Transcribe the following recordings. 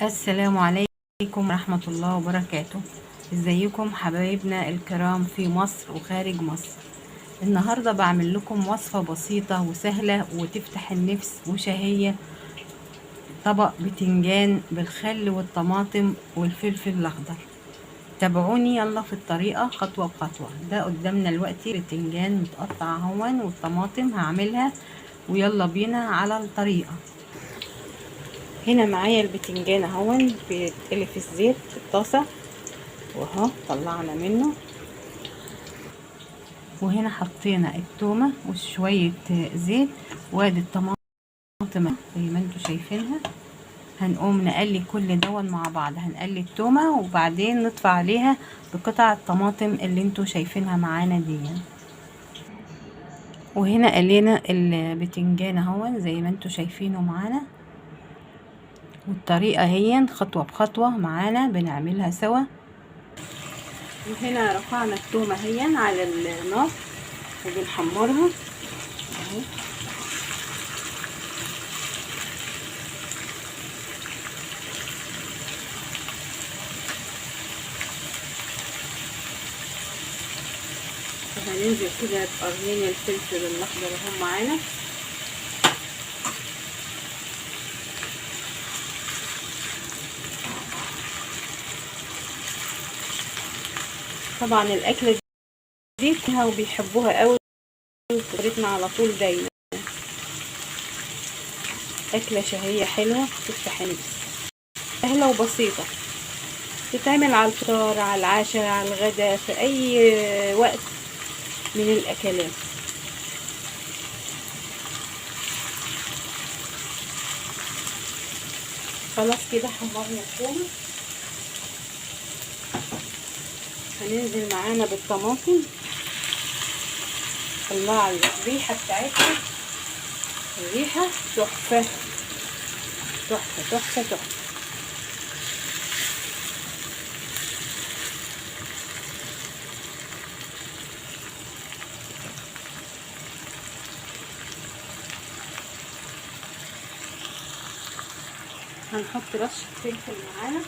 السلام عليكم ورحمة الله وبركاته. ازيكم حبايبنا الكرام في مصر وخارج مصر. النهاردة بعمل لكم وصفة بسيطة وسهلة وتفتح النفس وشهية. طبق بتنجان بالخل والطماطم والفلفل الأخضر. تابعوني يلا في الطريقة خطوة بخطوة. ده قدامنا دلوقتي بتنجان متقطع اهون والطماطم هعملها، ويلا بينا على الطريقة. هنا معايا البتنجان اهون بيتقلي في الزيت في الطاسة، واهو طلعنا منه. وهنا حطينا التومة وشوية زيت، وادي الطماطم زي ما انتوا شايفينها. هنقوم نقلي كل دول مع بعض، هنقلي التومة وبعدين نطفي عليها بقطع الطماطم اللي انتوا شايفينها معانا دي. وهنا قلينا البتنجان اهو زي ما انتوا شايفينه معانا، والطريقة هي خطوة بخطوة معانا بنعملها سوا. وهنا رفعنا التومة هي على النار وبنحمرها اهو. وهننزل كده بقرنين الفلفل الاخضر اهو معانا. طبعا الاكله دي فيها وبيحبوها قوي في على طول دايما. اكله شهيه حلوه تفتح النفس، سهله وبسيطه، تتعمل على الفطار على العشاء على الغداء في اي وقت من الاكلات. خلاص كده حمرنا الثوم، هننزل معانا بالطماطم. طلع الريحه بتاعتها، الريحه تحفه تحفه تحفه تحفه. هنحط رشه فلفل معانا،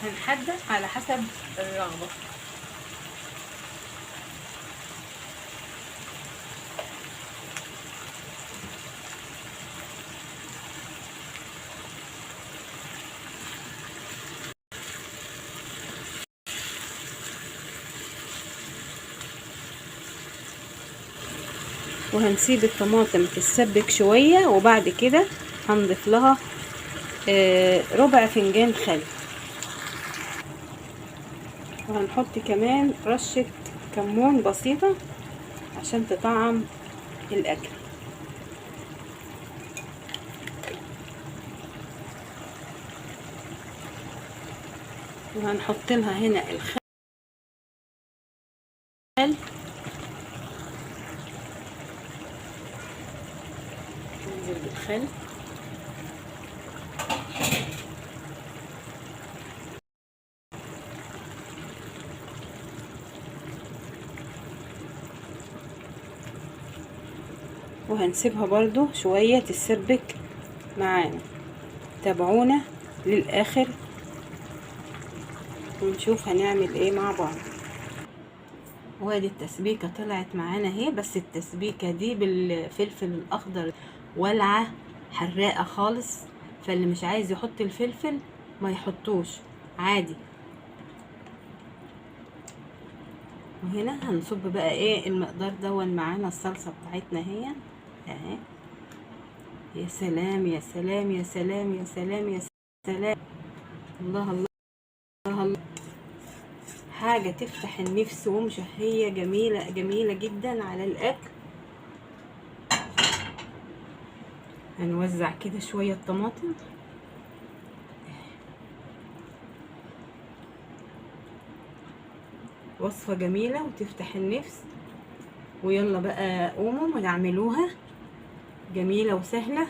هنحدد على حسب الرغبة. وهنسيب الطماطم تتسبك شوية، وبعد كده هنضيف لها ربع فنجان خل، وهنحط كمان رشة كمون بسيطة عشان تطعم الأكل. وهنحط لها هنا الخل، ننزل بالخل وهنسيبها برضو شوية تتسبك معانا. تابعونا للآخر ونشوف هنعمل ايه مع بعض. وادي التسبيكة طلعت معانا اهي، بس التسبيكة دي بالفلفل الأخضر ولعة حراقة خالص، فاللي مش عايز يحط الفلفل ما يحطوش عادي. وهنا هنصب بقى ايه المقدار دون معانا الصلصة بتاعتنا هي اهي. يا سلام يا سلام يا سلام يا سلام يا سلام، الله الله الله، حاجة تفتح النفس ومشهية جميلة جميلة جدا على الأكل. هنوزع كده شوية طماطم، وصفة جميلة وتفتح النفس. ويلا بقى قوموا ونعملوها، جميلة وسهلة.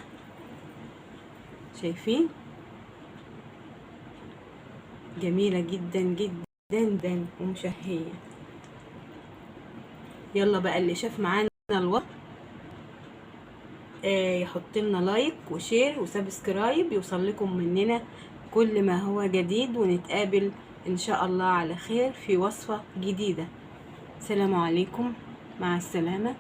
شايفين جميلة جدا جدا ومشهية. يلا بقى اللي شاف معانا الوصفة يحط لنا لايك وشير وسبسكرايب، يوصل لكم مننا كل ما هو جديد، ونتقابل ان شاء الله على خير في وصفة جديدة. السلام عليكم، مع السلامة.